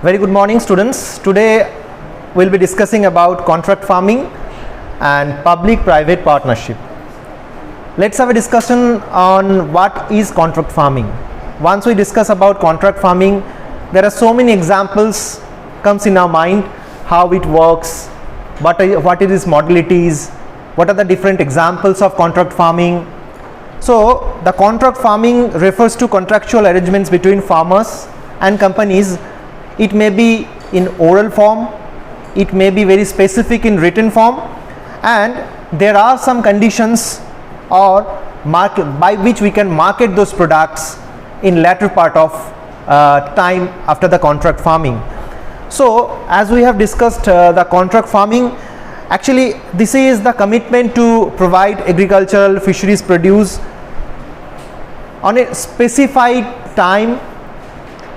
Very good morning, students. Today we'll be discussing about contract farming and public-private partnership. Let's have a discussion on what is contract farming. Once we discuss about contract farming, there are so many examples comes in our mind, how it works, what it is modalities, what are the different examples of contract farming. So the contract farming refers to contractual arrangements between farmers and companies. It may be in oral form, it may be very specific in written form, and there are some conditions or market by which we can market those products in latter part of time after the contract farming. So as we have discussed the contract farming, actually this is the commitment to provide agricultural fisheries produce on a specified time,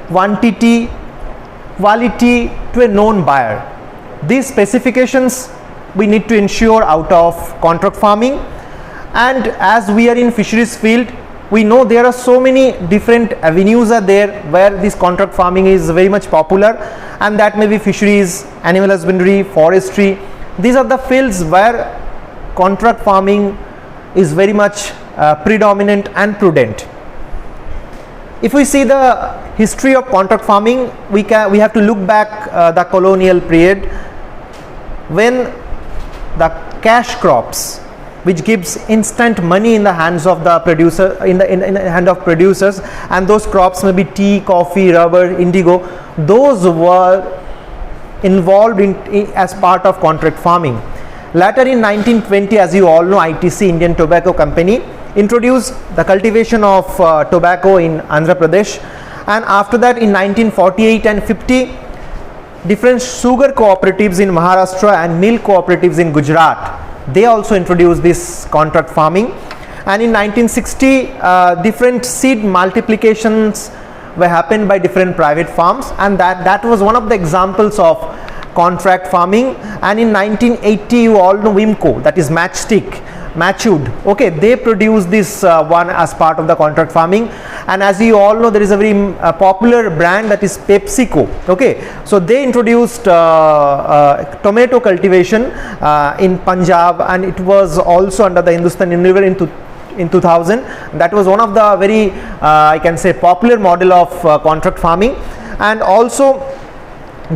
quantity, quality to a known buyer. These specifications we need to ensure out of contract farming, and as we are in fisheries field, we know there are so many different avenues are there where this contract farming is very much popular, and that may be fisheries, animal husbandry, forestry. These are the fields where contract farming is very much predominant and prudent. If we see the history of contract farming, we have to look back the colonial period when the cash crops, which gives instant money in the hands of the producer, in the hand of producers, and those crops may be tea, coffee, rubber, indigo. Those were involved in as part of contract farming. Later in 1920, as you all know, ITC, Indian Tobacco Company, introduced the cultivation of tobacco in Andhra Pradesh, and after that in 1948 and 50, different sugar cooperatives in Maharashtra and milk cooperatives in Gujarat, they also introduced this contract farming. And in 1960, different seed multiplications were happened by different private farms, and that was one of the examples of contract farming. And in 1980, you all know Wimco, that is matchstick, Matchwood, okay, they produced this one as part of the contract farming. And as you all know, there is a very popular brand, that is PepsiCo, okay. So they introduced tomato cultivation in Punjab, and it was also under the Hindustan Unilever in 2000. That was one of the very I can say popular model of contract farming. And also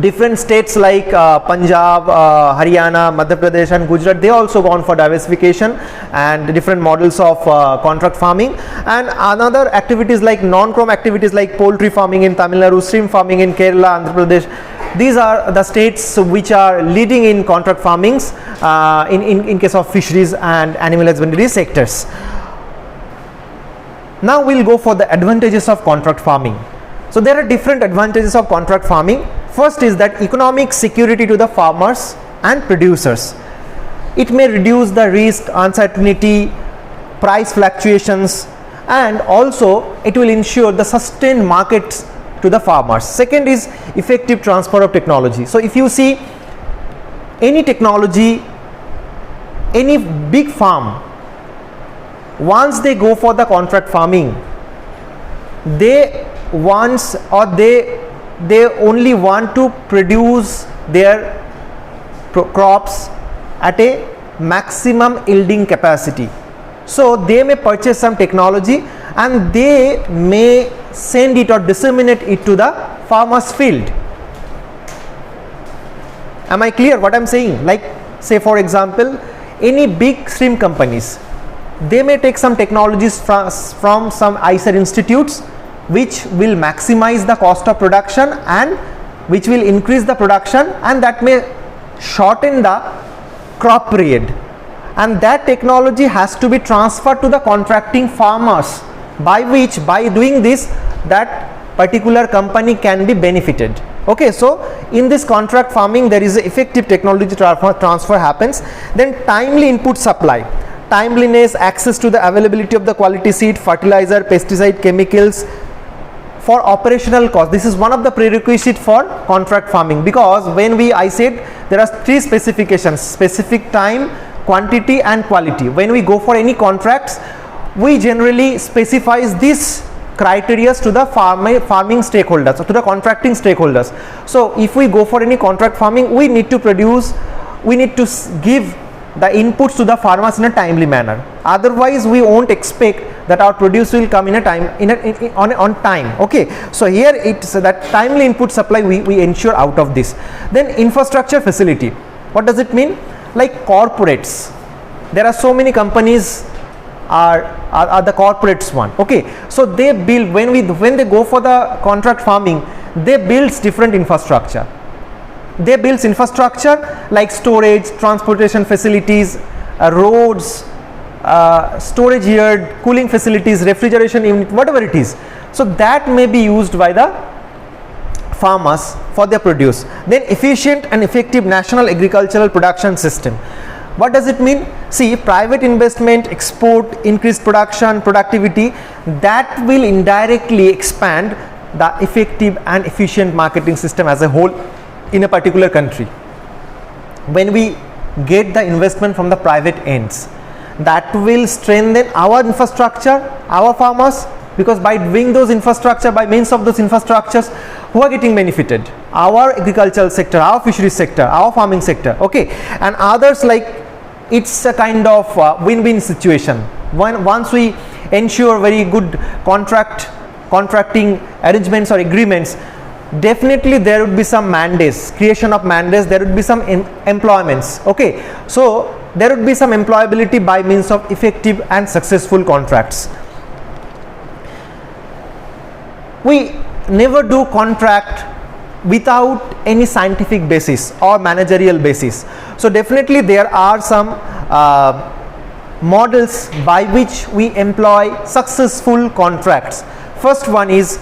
different states like Punjab, Haryana, Madhya Pradesh and Gujarat, they also gone for diversification and different models of contract farming. And another activities like non-crop activities like poultry farming in Tamil Nadu, shrimp farming in Kerala, Andhra Pradesh. These are the states which are leading in contract farmings in case of fisheries and animal husbandry sectors. Now we'll go for the advantages of contract farming. So there are different advantages of contract farming. First is that economic security to the farmers and producers. It may reduce the risk, uncertainty, price fluctuations, and also it will ensure the sustained markets to the farmers. Second is effective transfer of technology. So if you see any technology, any big farm, once they go for the contract farming, they only want to produce their crops at a maximum yielding capacity. So they may purchase some technology and they may send it or disseminate it to the farmer's field. Am I clear what I'm saying? Like say for example, any big shrimp companies, they may take some technologies from some ICER institutes which will maximize the cost of production and which will increase the production, and that may shorten the crop period, and that technology has to be transferred to the contracting farmers, by doing this that particular company can be benefited. Okay, so in this contract farming there is effective technology transfer happens. Then timely input supply, timeliness, access to the availability of the quality seed, fertilizer, pesticide, chemicals for operational cost. This is one of the prerequisites for contract farming, because when I said there are three specifications: specific time, quantity and quality. When we go for any contracts, we generally specifies these criteria to the farming stakeholders, or to the contracting stakeholders. So if we go for any contract farming, we need to give the inputs to the farmers in a timely manner. Otherwise we won't expect that our produce will come on time. Okay, so here it's that timely input supply we ensure out of this. Then infrastructure facility, what does it mean? Like corporates, there are so many companies are the corporates one. Okay, so they build, when they go for the contract farming, they build different infrastructure. They build infrastructure like storage, transportation facilities, roads, storage yard, cooling facilities, refrigeration unit, whatever it is. So that may be used by the farmers for their produce. Then efficient and effective national agricultural production system. What does it mean? See, private investment, export, increased production, productivity, that will indirectly expand the effective and efficient marketing system as a whole in a particular country. When we get the investment from the private ends, that will strengthen our infrastructure, our farmers, because by doing those infrastructure, by means of those infrastructures, who are getting benefited? Our agricultural sector, our fisheries sector, our farming sector. Okay, and others, like it's a kind of win-win situation. Once we ensure very good contracting arrangements or agreements, definitely there would be some mandates, creation of mandates, there would be some employments. Okay, so there would be some employability by means of effective and successful contracts. We never do contract without any scientific basis or managerial basis. So definitely there are some models by which we employ successful contracts. First one is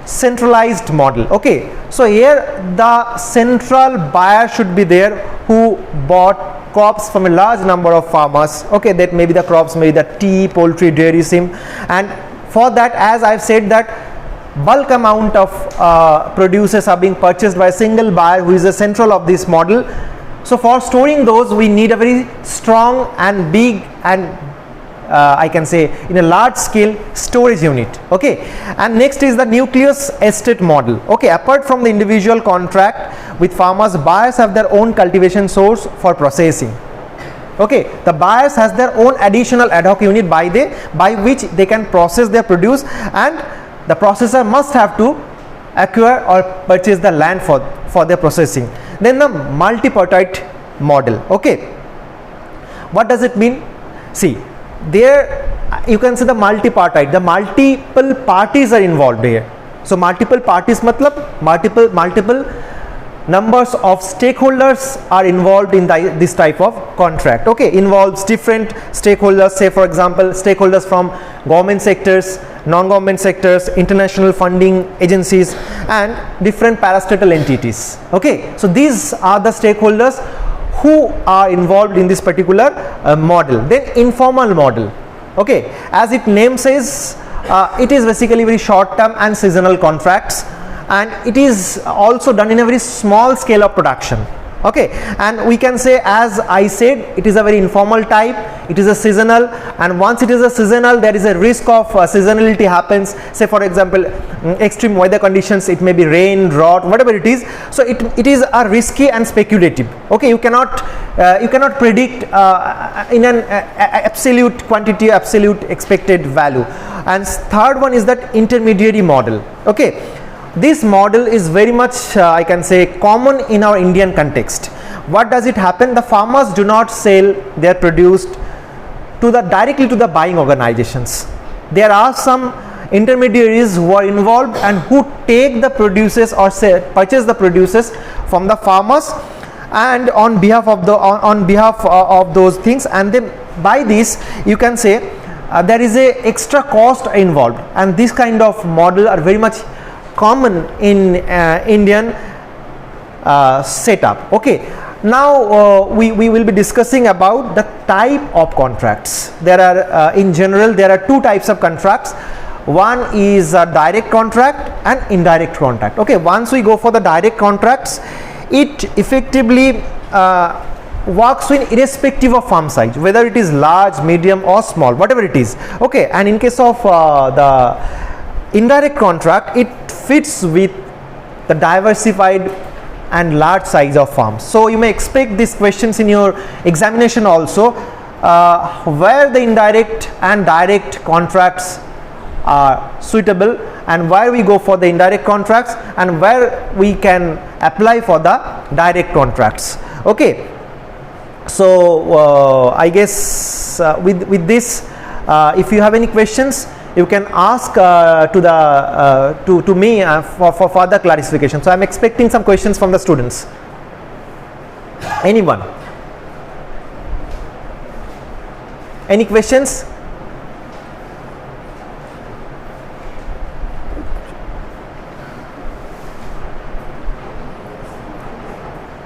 centralized model. Okay, so here the central buyer should be there who bought crops from a large number of farmers. Okay, that maybe the crops, maybe the tea, poultry, dairy, and for that, as I've said, that bulk amount of produces are being purchased by a single buyer who is the central of this model. So for storing those, we need a very strong and big and I can say in a large scale storage unit. Okay, and next is the nucleus estate model. Okay, apart from the individual contract with farmers, buyers have their own cultivation source for processing. Okay, the buyers has their own additional ad hoc unit by which they can process their produce, and the processor must have to acquire or purchase the land for their processing. Then the multipartite model. Okay, what does it mean? See, there you can see the multipartite, the multiple parties are involved here. So multiple parties matlab multiple numbers of stakeholders are involved in this type of contract. Okay, involves different stakeholders, say for example stakeholders from government sectors, non-government sectors, international funding agencies, and different parastatal entities. Okay, so these are the stakeholders who are involved in this particular model. Then informal model. Okay, as its name says, it is basically very short term and seasonal contracts, and it is also done in a very small scale of production. Okay, and we can say, as I said, it is a very informal type, it is a seasonal, and once it is a seasonal, there is a risk of seasonality happens. Say for example, extreme weather conditions, it may be rain, drought, whatever it is. So it is a risky and speculative. Okay, you cannot predict in an absolute quantity, absolute expected value. And third one is that intermediary model. Okay, this model is very much I can say common in our Indian context. What does it happen? The farmers do not sell their produce directly to the buying organizations. There are some intermediaries who are involved and who take the produces or purchase the produces from the farmers, and on behalf of those things, and then by this you can say there is a extra cost involved, and this kind of model are very much common in Indian setup. Okay, now we will be discussing about the type of contracts. There are in general there are two types of contracts. One is a direct contract and indirect contract. Okay, once we go for the direct contracts, it effectively works in irrespective of farm size, whether it is large, medium or small, whatever it is. Okay, and in case of the indirect contract, it fits with the diversified and large size of farms. So you may expect these questions in your examination also, where the indirect and direct contracts are suitable, and where we go for the indirect contracts, and where we can apply for the direct contracts. Okay, so I guess with this, if you have any questions, you can ask to me for further clarification. So I am expecting some questions from the students. Anyone? Any questions?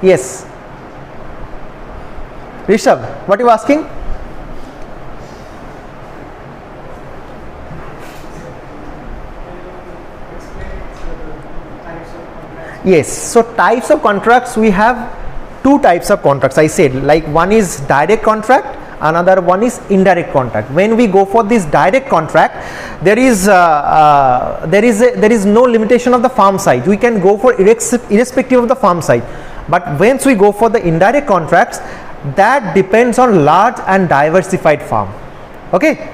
Yes. Rishabh, what are you asking? Yes, so types of contracts, we have two types of contracts. I said, like, one is direct contract, another one is indirect contract. When we go for this direct contract, there is no limitation of the farm size. We can go for irrespective of the farm size. But once we go for the indirect contracts, that depends on large and diversified farm. Okay,